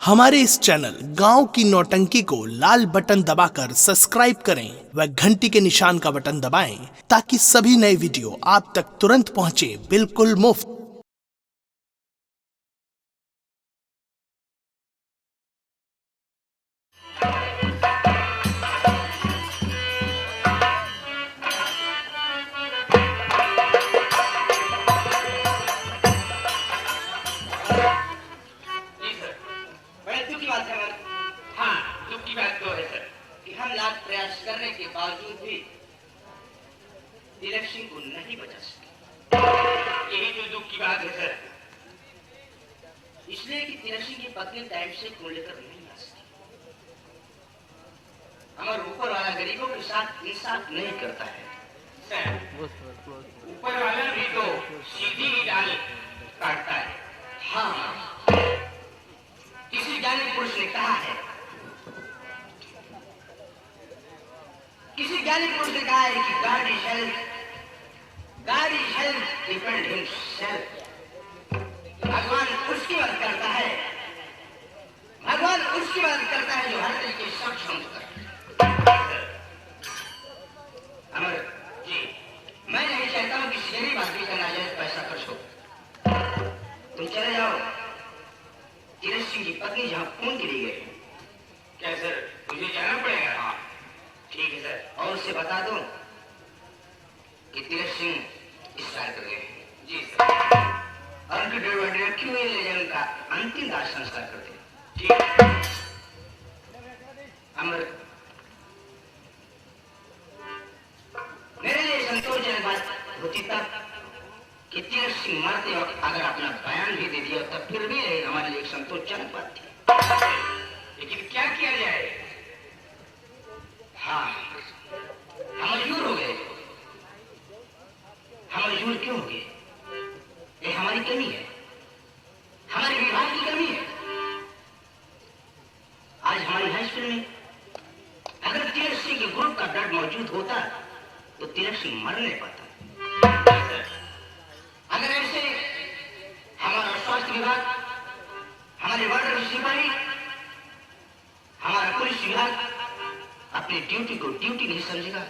हमारे इस चैनल गांव की नौटंकी को लाल बटन दबाकर सब्सक्राइब करें व घंटी के निशान का बटन दबाएं ताकि सभी नए वीडियो आप तक तुरंत पहुंचे बिल्कुल मुफ्त। प्रयास करने के बावजूद भी इलेक्शन को नहीं बचा सके। यही तो दुख की बात है सर। इसलिए कि तिरक्षी की पत्नी टाइम से को लेकर नहीं आ सकी। हमारे ऊपर वाला गरीबों के साथ इंसाफ नहीं करता है सर। ऊपर वाला भी तो सीधी ही डाल काटता है। हाँ, किसी ज्ञानी पुरुष ने कहा है, किसी ज्ञानी पुरुष ने कहा है कि God is help depend himself। भगवान उसकी मदद करता है, भगवान उसकी मदद करता है जो हर तरीके से सक्षम होता है। अमर जी, मैं नहीं चाहता हूं कि गरीब आदमी का नाजायज पैसा खर्च हो। तुम चले जाओ तीरथ सिंह की पत्नी जहां खून के लिए गए। क्या सर, मुझे जाना पड़ेगा? हाँ ठीक है सर। और उससे बता दो कि तीरथ सिंह इस्रार कर गए। जी सर। और उनकी डेड बॉडी रखी हुई ले जाए, उनका अंतिम दाह संस्कार कर दे। ठीक। अमर, मेरे लिए संतोषजनक बात होती तब कि तीरथ सिंह मरते वक्त अगर अपना बयान भी दे दिया तब फिर भी हमारे लिए एक संतोषजनक बात थी। लेकिन क्या किया जाए? हाँ, हम मजबूर हो गए। हम मजबूर क्यों हो गए? ये हमारी कमी है, हमारे विभाग की कमी है। आज हमारी हाई स्कूल में अगर तीरथ सिंह के ग्रुप का ब्लड मौजूद होता तो तीरथ सिंह मर नहीं पाता। अगर ऐसे हमारा स्वास्थ्य विभाग, हमारे बॉर्डर की सिपाही, हमारा पुलिस विभाग अपनी ड्यूटी को ड्यूटी नहीं समझेगा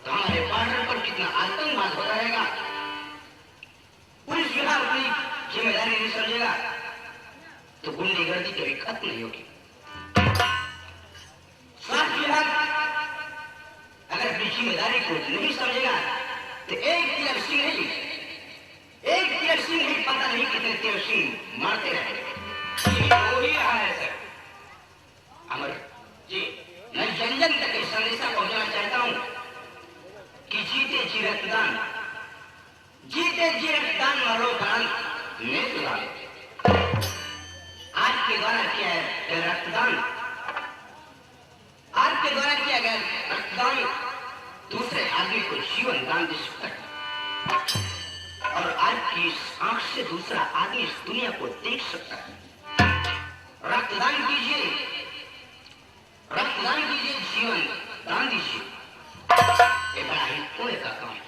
तो हमारे बॉर्डर पर कितना आतंकवाद होता रहेगा। पुलिस विभाग अपनी जिम्मेदारी नहीं समझेगा तो गुंडागर्दी कभी खत्म नहीं होगी। स्वास्थ्य विभाग अगर अपनी जिम्मेदारी को नहीं समझेगा तो एक तीरथ सिंह नहीं, पता नहीं कितने तीरथ सिंह मारते रहेंगे। हो ही रहा है सर। अमर जी, मैं जन जन तक इस संदेशा पहुंचाना चाहता हूं कि जीते जी रक्तदान वालों का नेत्रदान आपके द्वारा किया गया रक्तदान, आपके द्वारा किया गया रक्तदान दूसरे आदमी को जीवन दान दे सकता है और आपकी आंख से दूसरा आदमी इस दुनिया को देख सकता है। रक्तदान कीजिए, रक्तदान कीजिए, जीवन दान दीजिए। ये बड़ा ही पुण्य का काम है।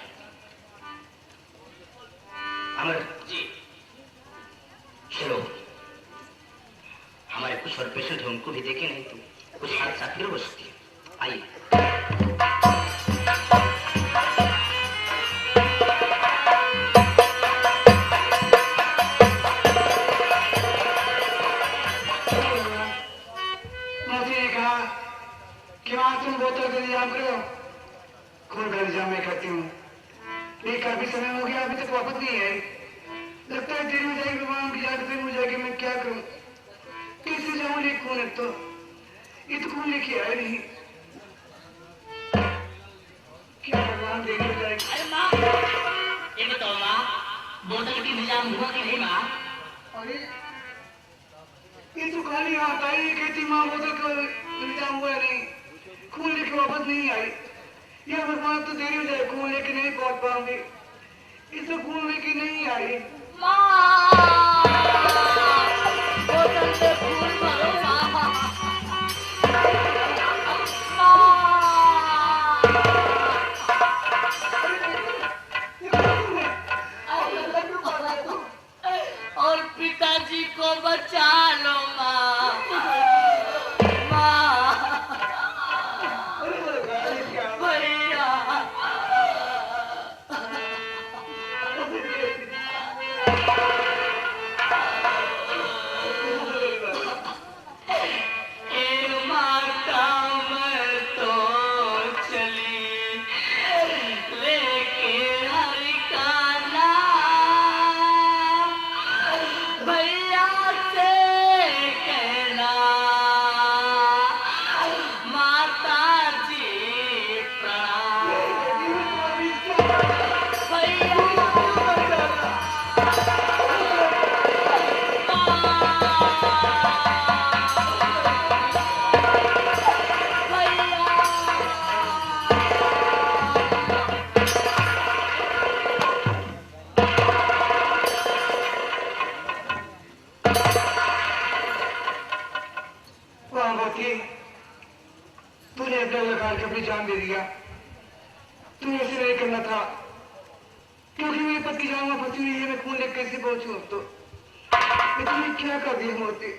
अमर जी, चलो हमारे कुछ और पेशेंट है, उनको भी देखे नहीं तो कुछ हादसा फिर हो सकती है। आइए। तुम बोतल का इंतजाम करो, खून का इंतजाम मैं करती हूँ। ये काफी समय हो गया, अभी तक वापस नहीं आई। लगता है देरी हो जाएगी, भगवान की याद देरी हो जाएगी। मैं क्या करूँ, कैसे जाऊँ? ये खून है तो ये तो खून लेके आए नहीं। क्या भगवान देरी हो जाएगी? अरे माँ, ये बताओ माँ, बोतल की इंतजाम हुआ कि नहीं माँ? अरे ये तो खाली आता है, कहती माँ बोतल का इंतजाम हुआ नहीं, खून लेके वापस नहीं आई। या भगवान तो देरी हो जाए, खून लेके नहीं पहुंच पाऊंगी। इसे खून लेके नहीं आई। बोतल से खून भरो माँ। और पिताजी को बचा लो माँ। मोती, तूने अपना लगा के अपनी जान दे दिया। तूने ऐसे नहीं करना था, क्योंकि मेरी पत्नी जान में फंसी हुई है। मैं खून लेकर कैसे पहुंचूं अब तो? मैं तुमने क्या कर दिया मोती?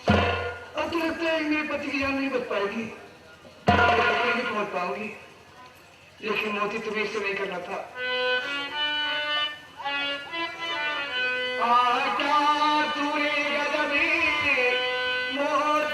अब तो लगता है मेरे पति की जान नहीं बच पाएगी, नहीं पहुंच पाऊंगी। लेकिन मोती तुम्हें इससे नहीं करना था। क्या तूने गजबी मोती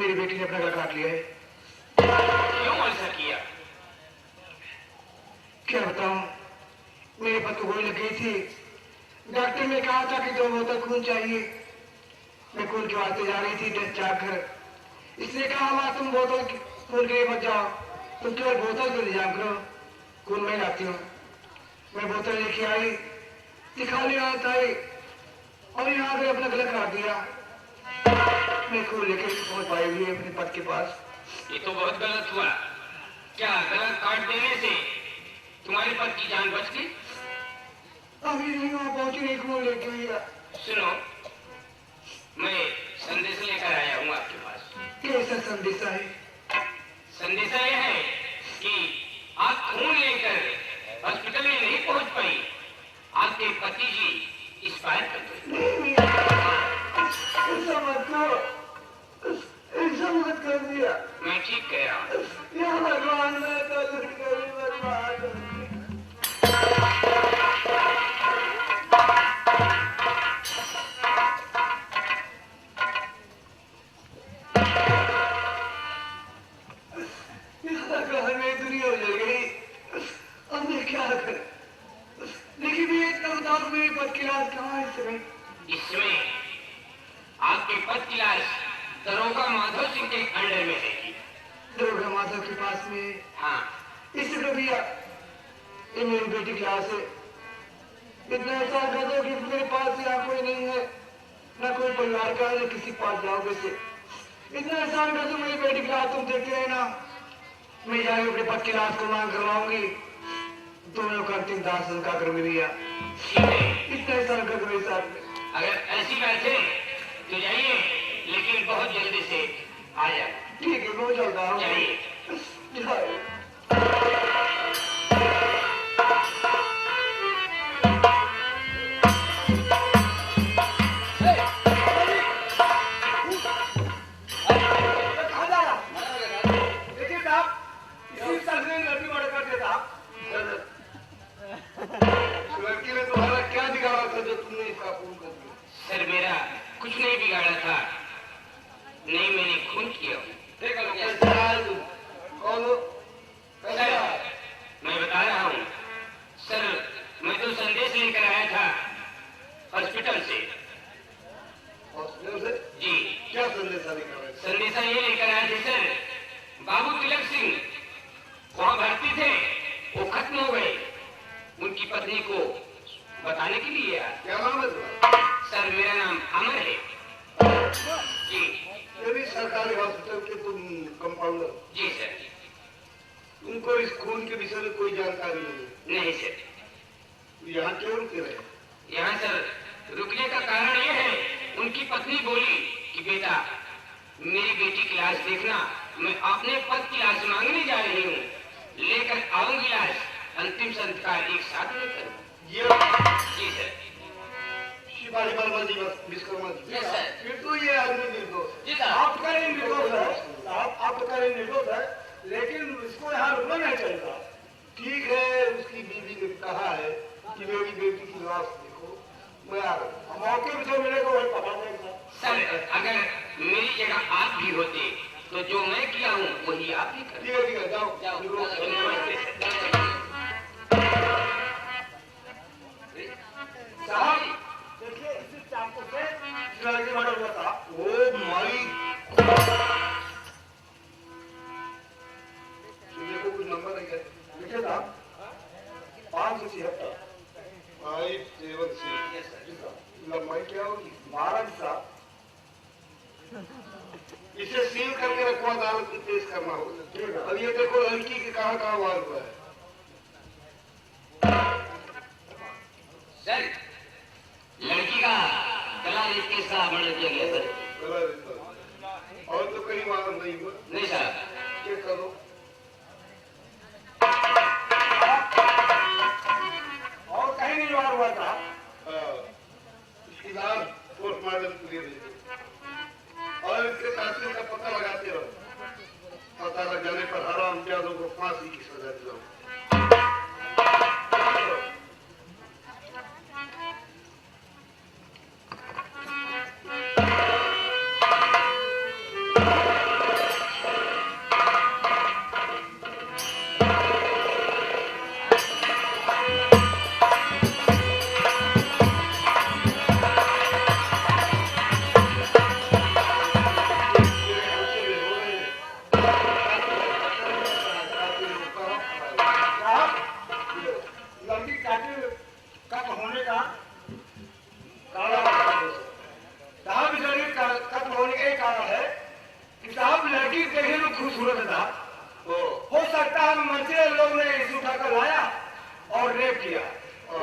बैठी क्या बताऊं, मेरे पति गोली लग गई थी। डॉक्टर ने कहा था कि 2 बोतल खून चाहिए। मैं खून के वास्ते जा रही थी टेस्ट जाकर। इसने कहा मां तुम बोतल खून के लिए मत जाओ, तुम केवल बोतल को इंतजाम करो, खून मैं लाती हूँ। मैं बोतल लेके आई, दिखाने आता है और यहाँ आकर अपना गला काट दिया। मैं खून लेकर पहुंच पाई हुई अपने पति के पास। ये तो बहुत गलत हुआ। क्या गला काट देने से तुम्हारे पति की जान बच गई? अभी नहीं वहां पहुंची, नहीं खून लेके भैया। सुनो, मैं संदेश लेकर आया हूँ आपके पास। कैसा संदेशा है? संदेशा यह है कि आप खून लेकर हॉस्पिटल में नहीं पहुंच पाई, आपके पति जी एक्सपायर कर गए। नहीं भैया, ऐसा मत करो, ऐसा मत कर दिया। मैं ठीक कह रहा हूँ। या भगवान, मैं तो लुट गई बर्बाद हो गई। इसमें आपके पद की लाश दरोगा माधव सिंह के अंडर में रहेगी। दरोगा माधव के पास में? हाँ। इसलिए भैया, ये मेरी बेटी की लाश है। इतना ऐसा कर दो कि मेरे पास यहाँ कोई नहीं है, ना कोई परिवार का है, किसी पास जाओगे से। इतना एहसान कर दो, मेरी बेटी की लाश तुम देखते रहना। मैं जाके अपने पद की लाश को मांग करवाऊंगी, तुम लोग अंतिम दाह संस्कार करोगे भैया। इतना एहसान कर दो मेरे साथ में। अगर ऐसी बात है तो जाइए, लेकिन बहुत जल्दी से आ जाए। ठीक है, बहुत जल्द आओ। जाइए। सर मेरा कुछ नहीं बिगाड़ा था, नहीं मैंने खून किया। मैं बता रहा हूँ सर, मैं तो संदेश लेकर आया था हॉस्पिटल से। जी। क्या संदेशा लेकर आए? संदेशा ये लेकर आए थे सर, बाबू तिलक सिंह वहाँ भर्ती थे, वो खत्म हो गए। उनकी पत्नी को बताने के लिए आया। क्या नाम है? सर मेरा नाम अमर है। जी। ये भी सरकारी हॉस्पिटल के तुम कंपाउंडर? जी सर। तुमको इस खून के विषय में कोई जानकारी नहीं? नहीं सर। यहाँ क्यों रुके रहे? यहाँ सर रुकने का कारण यह है, उनकी पत्नी बोली कि बेटा मेरी बेटी की लाश देखना, मैं अपने पद की लाश मांगने जा रही हूँ, लेकर आऊंगी लाश, अंतिम संस्कार एक साथ में करूँ। जी sir. Shivaji Barma ji Vishwakarma ji. Yes sir. फिर तो ये आदमी निर्दोष। जी सर। आपका ही निर्दोष है, आपका ही निर्दोष है, लेकिन इसको यहाँ रुकना नहीं चाहिए। ठीक है, उसकी बीवी ने कहा है कि मेरी बेटी की लाश देखो, मैं आ रहा हूँ। मौके पे जो मिलेगा वही पता नहीं। सर अगर मेरी जगह आप भी होते तो जो मैं किया हूँ वही आप भी कर। ठीक है, जाओ साहब। देखिए इसी चाकू से इस लड़के मर्डर हुआ था। ओ माई, देखो कुछ नंबर नहीं है, लिखे था 576 लंबाई क्या होगी 12 साहब। इसे सील करके रखो, अदालत में पेश करना होगा। अब ये देखो लड़की के कहाँ कहाँ वार हुआ है। सर लड़की का गला रेत के साथ मर्डर किया गया सर। और तो कहीं मालूम नहीं हुआ। नहीं सर। चेक करो। और कहीं नहीं वार हुआ था। इसकी लाश पोस्टमार्टम के लिए भेजो और इसके कातिल का पता लगाते रहो। पता लग जाने पर हराम जादों को फांसी की सजा दिलाओ। खूबसूरत था। हो सकता है मंत्री लोग ने इसे उठाकर लाया और रेप किया।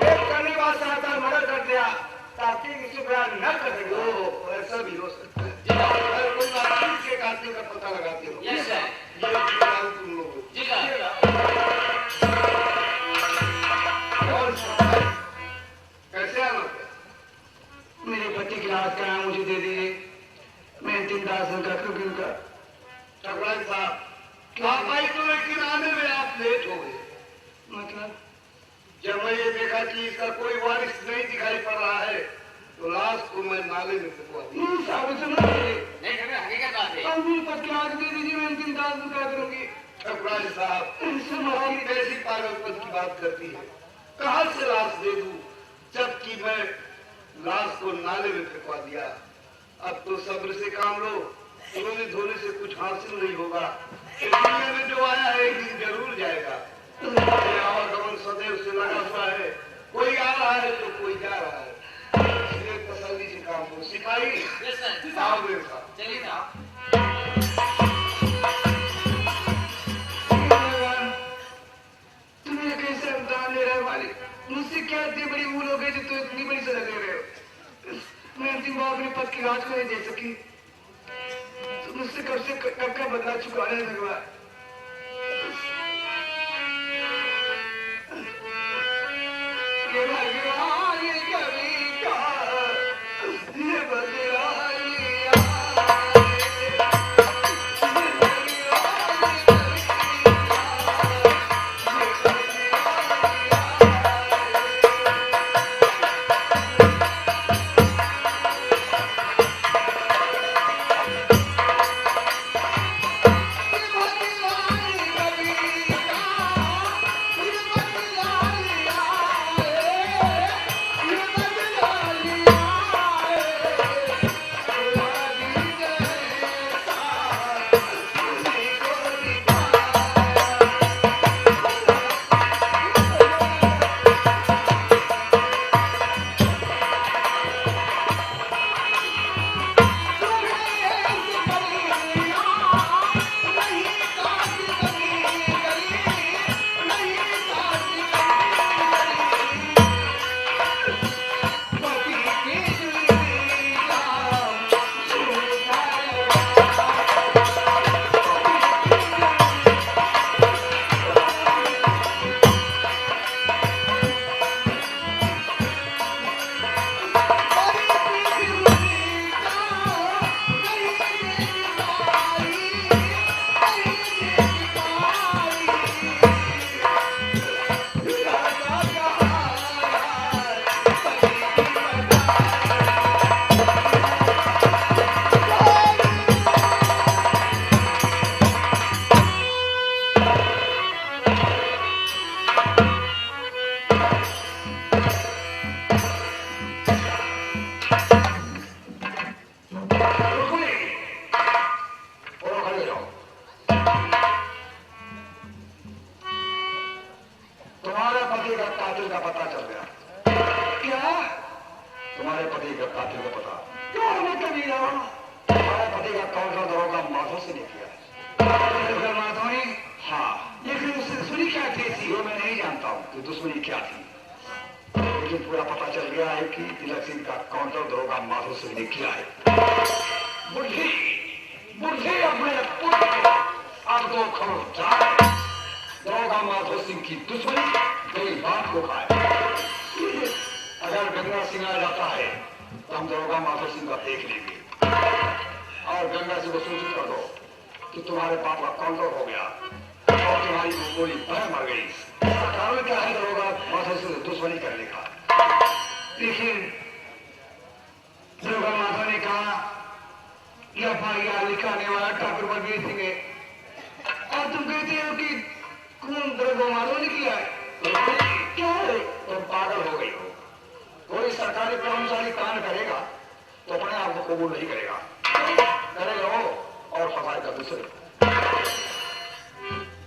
रेप करने के बाद साथ मर्डर कर दिया ताकि इसे बयान न कर सके। ऐसा भी हो सकता है। कोई बात नहीं, इसके कातिल का पता लगाते हो। Yes sir. ये तुम लोग जी सर। कैसे आना था? मेरे पति की लाश का नाम मुझे दे दीजिए, मैं अंतिम दाह संस्कार करूंगी उनका। ठकुराइन साहब आप आई तो लेकिन आने में आप लेट हो गए। मतलब जब मैं ये देखा कि इसका कोई वारिस नहीं दिखाई पड़ रहा है तो लाश को मैं नाले में फेंकवा दी। साहब सुनो नहीं सर हकीकत बात है। अब मेरे पति की लाश दे दीजिए, मैं अंतिम दाह संस्कार करूंगी। ठकुराइन साहब आप कैसी पागलपन की बात करती है? कहाँ से लाश दे दूं जबकि मैं लाश को नाले में फेंकवा दिया। अब तो सब्र से काम लो, उन्होंने धोने से कुछ हासिल नहीं होगा। इस दुनिया में जो आया है एक दिन जरूर जाएगा। आवागमन सदैव से लगा हुआ है, कोई आ रहा है तो कोई जा रहा है, इसलिए तसल्ली से काम लो। सिपाही यस सर। आओ मेरे साथ। चलिए साहब। तुम्हें कैसे अवदान ले रहा है मालिक? मुझसे क्या इतनी बड़ी भूल हो गई जो तुम इतनी बड़ी सजा दे रहे हो? मैं अंतिम बार अपने पद की लाश को नहीं दे सकी तो मुझसे कब का बदला चुकाना है भगवान। ये भगवान ये कभी का ये बदला लिया। ये कातिल का पता चल गया। क्या? तुम्हारे पति का कातिल का पता। कौन है कबीरा? तुम्हारे पति का काउंटर दरोगा माधव से नहीं किया है। माधव ने? हाँ। लेकिन उससे दुश्मनी क्या थी ऐसी? ये मैं नहीं जानता हूँ कि दुश्मनी क्या थी, लेकिन पूरा पता चल गया है कि तिलक सिंह का काउंटर दरोगा माधव सिंह ने किया है। बुढ़ी बुढ़ी अपने पुत्र अब दो खबरदार, दरोगा माधव सिंह की दुश्मनी गई बात को खाए। अगर गंगा सिंह आ जाता है तो हम दरोगा माधव सिंह का देख लेंगे, और गंगा सिंह को सूचित कर दो कि तुम्हारे बाप का काउंटर हो गया और तुम्हारी गोली पर मर गई। कारण क्या है दरोगा माधव से दुश्मनी करने का? लेकिन दरोगा माधव ने कहा यह FIR लिखाने वाला ठाकुर बलबीर सिंह है, और तुम कहते हो कि कौन दरोगा माधव ने किया है? क्या है? तुम पागल हो गई हो। कोई सरकारी कर्मचारी कांड करेगा तो अपने आप को कबूल नहीं करेगा, करेगा वो और फंसाएगा दूसरे।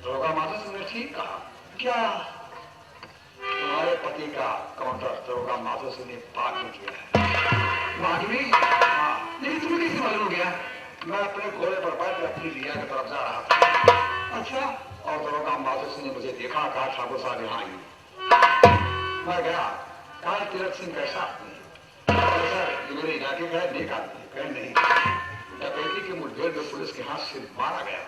दरोगा माधव सिंह ने ठीक कहा। क्या? तुम्हारे पति का काउंटर दरोगा माधव सिंह ने बाद में किया है। बाद में? हाँ। लेकिन तुम्हें कैसे मालूम हो गया? मैं अपने घोड़े पर बैठ अपनी लिया की तरफ जा रहा था। अच्छा। और दरोगा माधव सिंह ने मुझे देखा, कहा ठाकुर साहब यहाँ आइए। मैं गया, कहा तिलक सिंह कैसा आदमी है? सर ये मेरे इलाके का है, नेक आदमी है। कहे नहीं, डकैती की मुठभेड़ में पुलिस के हाथ से मारा गया।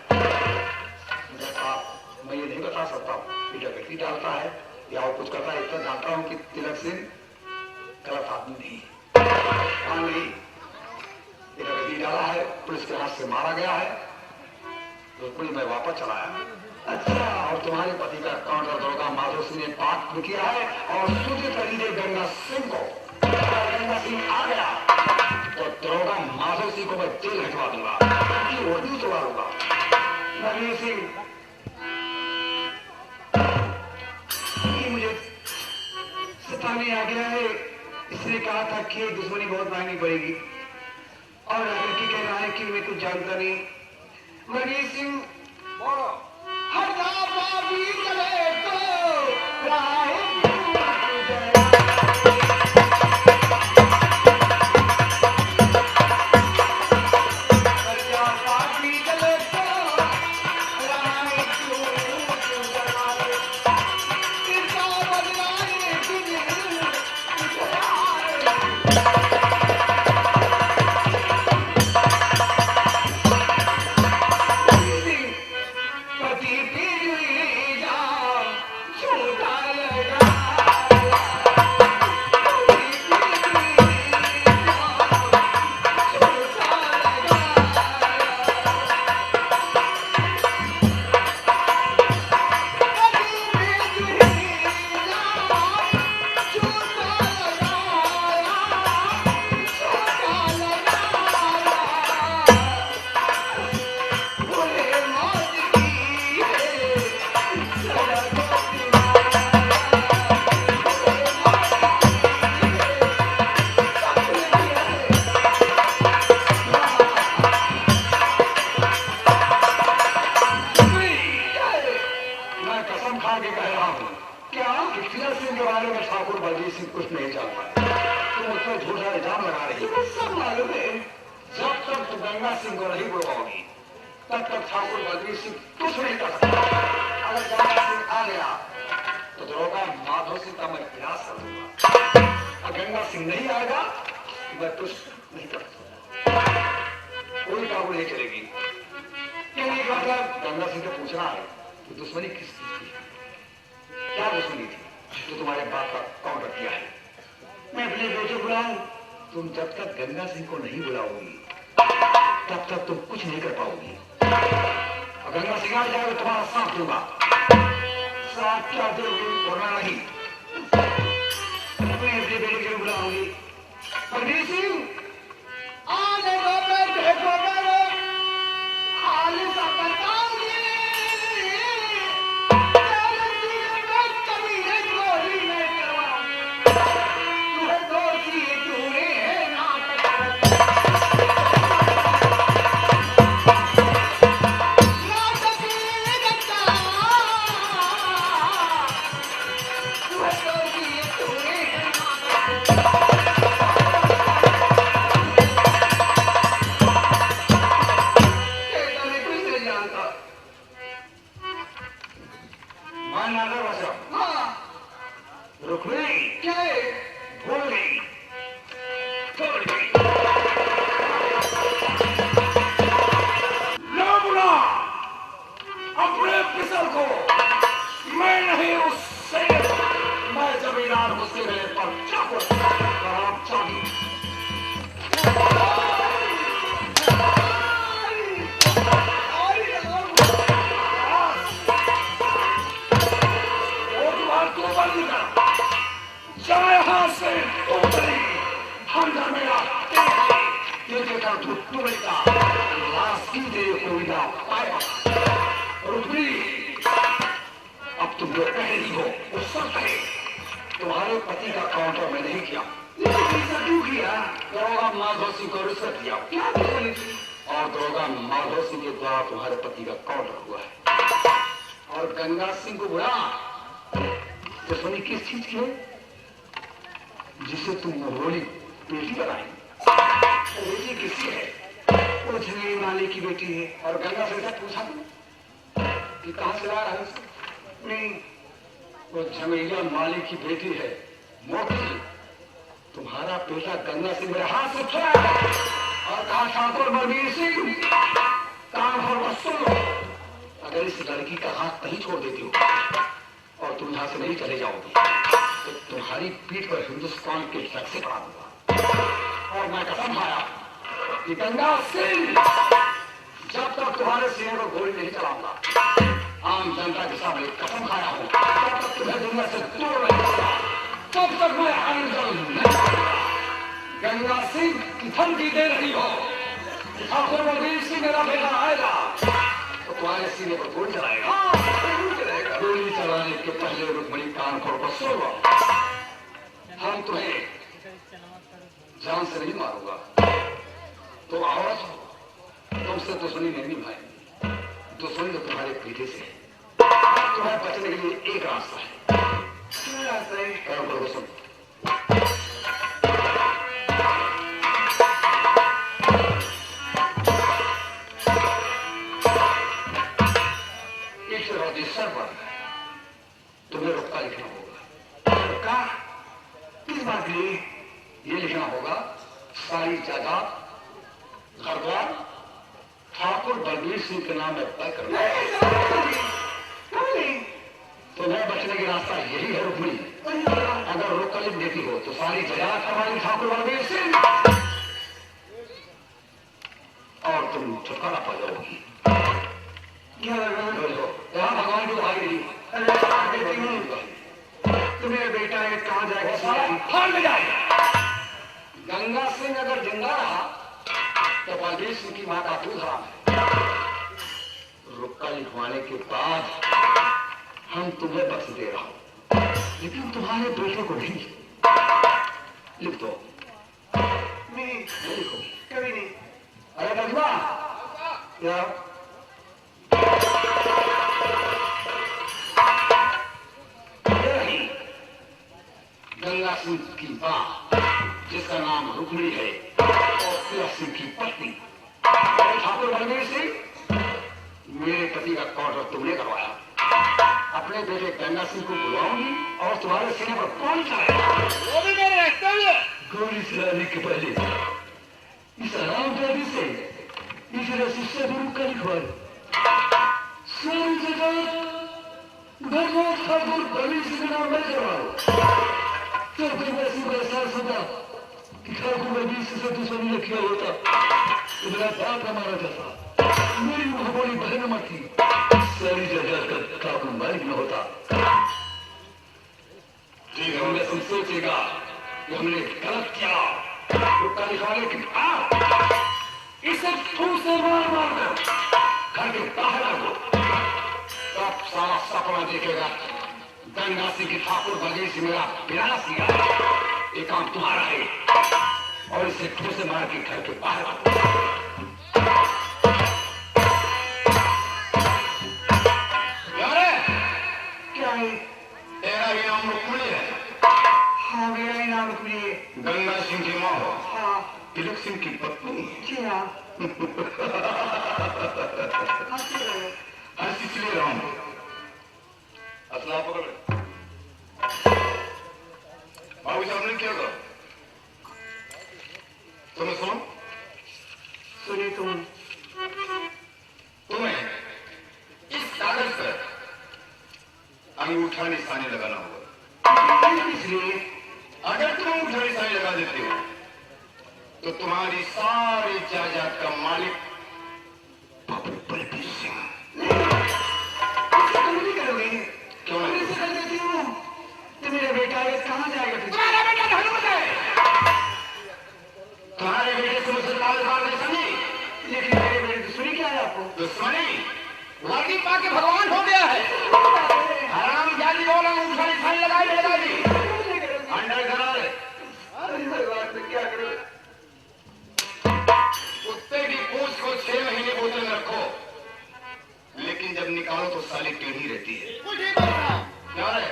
मैं ये नहीं बता सकता हूँ कि डकैती डालता है या वो कुछ करता है, इतना जानता हूँ कि तिलक सिंह गलत आदमी नहीं है। हाँ नहीं, ये डकैती डाला है, पुलिस के हाथ से मारा गया है, तो पुलिस में वापस चला आया। अच्छा, और तुम्हारे पति का काउंटर दरोगा माधव सिंह ने बात किया है और सूचित कर दीजिए गंगा सिंह को। गंगा सिंह आ गया तो दरोगा माधव सिंह को मैं जेल भिजवा दूंगा, उनकी वर्दी उतरवा दूंगा। बलबीर सिंह, ये मुझे सताने आ गया है। इसने कहा था कि दुश्मनी बहुत महंगी पड़ेगी, और आकर के कह रहा है कि मैं कुछ जानता नहीं। बलबीर सिंह, बोलो। हर भी चले तो राह गंगा सिंह को नहीं बुलवाओगी तब तक ठाकुर बलबीर सिंह कुछ नहीं कर सकता। अगर गंगा सिंह आ गया तो दरोगा माधव सिंह का मैं प्रयास कर दूंगा, और गंगा सिंह नहीं आएगा मैं कुछ नहीं कर सकता, कोई काबू नहीं चलेगी। कहने का मतलब गंगा सिंह को पूछना है कि दुश्मनी किस चीज की है, क्या दुश्मनी थी जो तुम्हारे बाप का काउंटर किया है। मैं अपने बेटे बुलाऊं? तुम जब तक गंगा सिंह को नहीं बुलाओगी तब तक तुम कुछ नहीं कर पाओगी। और गंगा सिंह आ जाएगा तुम्हारा साथ दूंगा। साथ क्या दोगे? बोलना नहीं। मैं अपने बेटे को बुलाऊंगी। Balbir Singh, Let's go! नागर बसा। हाँ रुक्मिणी क्या है? भूल गई, भूल गई। लो बुला अपने पिसल को, मैं नहीं उससे, मैं जमींदार उसके मेरे पर चाकू आप चाबी। वो तुम्हारा तो बंद कर, चाहे हाथ से उतरी, हम घर में आते हैं, का धुट्टू मिलता, लाश की दे कोई ना पाएगा। रुक्मिणी, अब तुम जो कह रही हो वो सब कहे, तुम्हारे पति का काउंटर मैं नहीं किया। ऐसा क्यों किया? दरोगा माधव सिंह को रिश्वत दिया क्या बोली थी? और दरोगा माधव सिंह के द्वारा तुम्हारे पति का काउंटर हुआ है। और गंगा सिंह को बुला तो सुनी किस चीज की है, जिसे तुम मोहरोली बेटी बनाई। बेटी किसकी है? वो झंगेरी माली की बेटी है। और गंगा सिंह से पूछा कि कहां से आ रहा है? नहीं, वो झमेलिया माली की बेटी है मोती। तुम्हारा बेटा गंगा सिंह मेरे हाथ से उठा और कहा ठाकुर बलबीर सिंह कान खोल कर सुन लो, अगर इस लड़की का हाथ नहीं छोड़ देती हो और तुम यहां से नहीं चले जाओगे तो तुम्हारी पीठ पर हिंदुस्तान के ट्रक से पड़ा दूंगा। और मैं कसम खाया कि गंगा सिंह जब तक तुम्हारे सीने पर गोली नहीं चलाऊंगा, आम जनता के सामने कसम खाया हूं, जब तक तुम्हें दुनिया से दूर नहीं होगा, तब तक मैं अंदर नहीं होगा। गंगा सिंह की धमकी दे रही हो, ठाकुर बलबीर सिंह मेरा बेटा आएगा तो तुम्हारे सीने पर गोली चलाएगा। गोली चलाने के पहले रुक्मिणी कान खोल कर सो लो। हम तुम्हें जान से नहीं मारूंगा, तुम औरत हो, तुमसे दुश्मनी नहीं निभाएंगे, दुश्मनी तो तुम्हारे पीछे से है। तुम्हें बचने के लिए एक रास्ता है। क्या रास्ता है? कान खोल कर सुन। सर पर तुम्हें रुक्का लिखना होगा। रुक्का? किस बात के लिए? ये लिखना होगा सारी जायदाद घर द्वार ठाकुर बलबीर सिंह के नाम में तय करना। तुम्हें बचने की रास्ता यही है रुक्मिणी। अगर रुक्का लिख देती हो तो सारी जायदाद हमारी ठाकुर बलबीर सिंह और तुम छुटकारा पा जाओगी। क्या यहाँ भगवान की दुहाई नहीं, तुम्हें बेटा है, कहाँ जाएगा? फाड़ में जाएगा। गंगा सिंह अगर जिंदा रहा तो बलबीर सिंह की मां का दूध हराम है। रुक्का लिखवाने के बाद हम तुम्हें बख्श दे रहा हूं, लेकिन तुम्हारे बेटे को नहीं। लिख दो। नहीं, लिखो। कभी नहीं। अरे बजवा क्या गंगा सिंह की मां जिसका नाम रुक्मिणी है और तिलक सिंह की पत्नी ठाकुर बलबीर सिंह, मेरे पति का काउंटर तुमने करवाया। अपने बेटे गंगा सिंह को बुलाऊंगी और तुम्हारे सीने पर गोली चलाएगा। वो भी मेरे रास्ते में। गोली चलाने के पहले इस आरामदारी से इस रस्सी से भी रुक्का लिखवा लो। सारी जगह भगवान ठाकुर बलबीर सिंह का नाम नहीं करवाओ। जब गंगा सिंह का एहसास होगा कि ठाकुर बलबीर सिंह से दुश्मनी न किया होता तो मेरा बाप न मारा जाता, मेरी महाबोली बहन मरती, सारी जगह का ठाकुर मालिक न होता। जी गंगा सिंह सोचेगा कि हमने गलत किया, रुक्का लिखवाने के बाद इसे ठूस से मार मार दो, घर के बाहर आ दो, तब सारा सपना देखेगा गंगा सिंह की ठाकुर बलबीर सिंह मेरा विनाश किया। ये काम तुम्हारा है और इसे ठूस से मार के घर के बाहर आ दो। क्या है? तेरा ही नाम रुक्मिणी है? हाँ, मेरा ही नाम रुक्मिणी है। गंगा सिंह की माँ हो? हाँ। तिलक सिंह की पत्नी? जी हाँ। हंसी रहो। हंस इसलिए रहा हूं असला पकड़ बाबू साहब ने क्या कहा तुम्हें सुनो सुनिए तुम्हें इस कागज पर अंगूठा निशानी लगाना होगा। इसलिए अगर तुम अंगूठा निशानी लगा देते हो तो तुम्हारी सारी जायदाद का मालिक बाबू बलबीर सिंह। तुम नहीं करोगे? क्यों नहीं? मैं इसे कर देती हूँ तो मेरा बेटा ये कहाँ जाएगा फिर? तुम्हारा बेटा धनुष है। तुम्हारे बेटे से मुझसे ताल्लुकात नहीं समझी। लेकिन मेरे बेटे दुश्मनी क्या है आपको? दुश्मनी वर्दी पा के भगवान हो गया है। हराम जाति बोला अंगूठा निशानी लगाई बेटा जी अंडर करा दे। अरे भगवान मैं क्या करूँ? कुत्ते की पूंछ को 6 महीने बोतल में रखो, लेकिन जब निकालो तो साली टेढ़ी रहती है। क्या रे?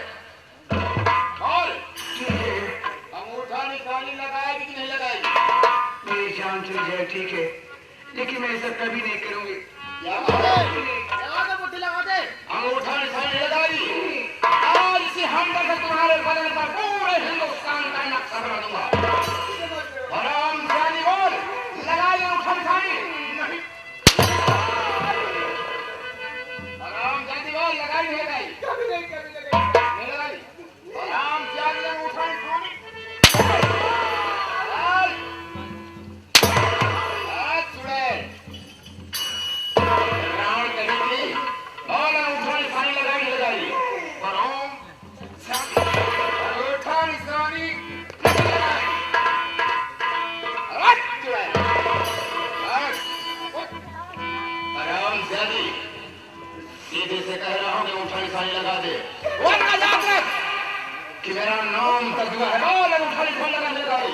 और अंगूठा निशानी लगाएगी कि नहीं लगाएगी? मेरी जान चली जाए ठीक है, लेकिन मैं ऐसा कभी नहीं करूंगी। अंगूठा निशानी लगाएगी। आज इसी हमला से तुम्हारे बदन पर पूरे हिंदुस्तान का नक्शा बना दूंगा। हराम जाति बोल लगाई अंगूठा निशानी नहीं। हराम जाति बोल लगाई नहीं लगाई? नहीं लगाई। हराम जाति अंगूठा निशानी चुड़ैल रावण कहीं थी और अंगूठा निशानी लगाई नहीं लगाई? पर अंगूठा निशानी नहीं लगाई। चुड़ैल हराम जाति सीधे से कह रहा हूं कि अंगूठा निशानी लगा दे, वरना याद रख कि मेरा नाम तजुआ है। और अंगूठा निशानी लगाने लगाई।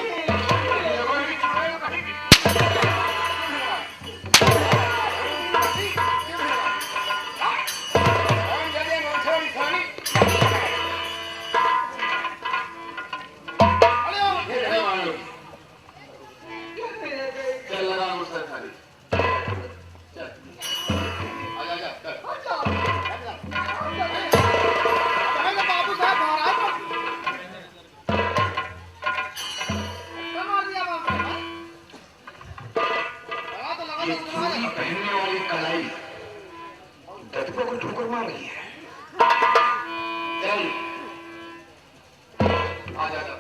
चल लगा अंगूठा निशानी। चल आजा बाबू साहब महाराज ये चूड़ी पहनने वाली कलाई दत्तों को ठोकर मार रही है। चल आजा चल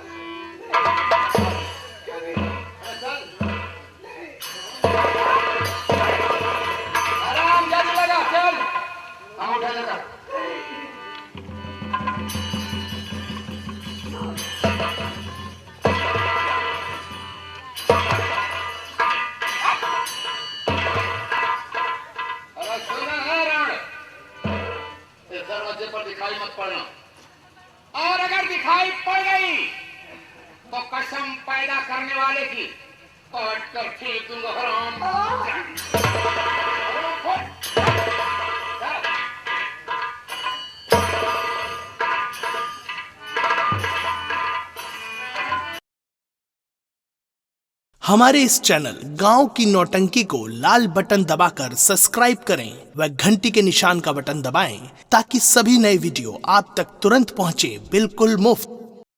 आराम जाने लगा। चल अंगूठा लगा। अरे सुना है रावण, इस दरवाजे पर दिखाई मत पड़ना, और अगर दिखाई पड़ गई तो कसम पैदा करने वाले की काट कर फेंक दूंगा। हराम हमारे इस चैनल गांव की नौटंकी को लाल बटन दबाकर सब्सक्राइब करें व घंटी के निशान का बटन दबाएं ताकि सभी नए वीडियो आप तक तुरंत पहुंचे बिल्कुल मुफ्त।